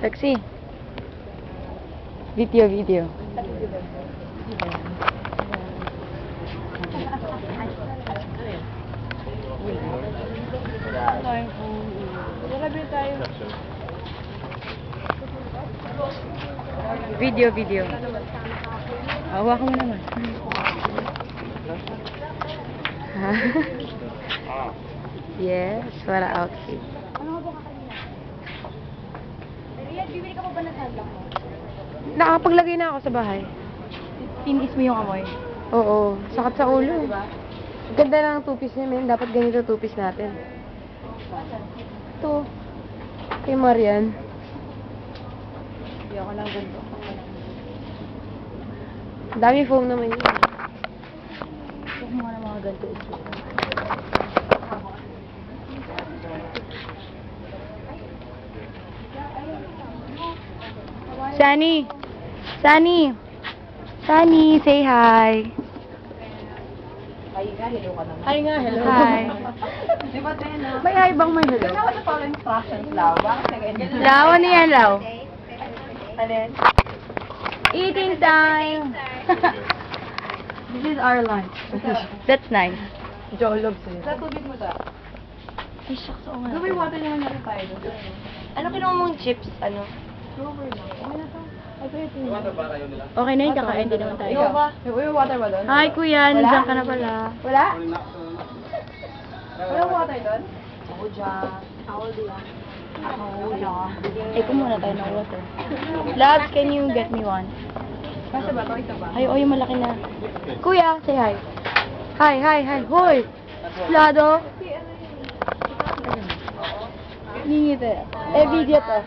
Sexy. Video. Video. Hawakan mo naman. Yes, what an outfit. Bibili ka pa ba ng sunblock mo? Nakapaglagay na ako sa bahay. Tinis mo yung amoy. Oo, sakit sa ulo. Ganda ng two-piece niya, men. Dapat ganito two-piece natin. Ito. Kay Marian. Hindi ako lang ganito. Dami foam naman yun. Huwag mo nga ng mga ganito. Sunny, say hi. Ay nga, hello ka naman. Hi nga, hello. Hi. Di ba, Tena? May hi bang may hello? Kaya ako sa follow instructions, Lau. Bakit nag-enjoy? Lao, ano yan, Lao? Alin? Eating time. This is our lunch. That's nice. Jollof sa'yo. Sa tubig mo ta. Ay, shucks, oo nga. May water naman natin tayo doon. Ano kinuha mong chips? Ano? Rover lang. Okay na to. Okay na yun, kakain din naman tayo. Ikaw ba? May water ba doon? Hi, kuya. Nandiyan ka na pala. Wala? Walang water doon? Ako dyan. Ako dyan. Eh, kumuha tayo ng water. Labs, can you get me one? Kasi ba to? Isa ba? Ay, oh, yung malaki na. Kuya, say hi. Hi. Hoy! Lado? Ngingiti. Eh, video to.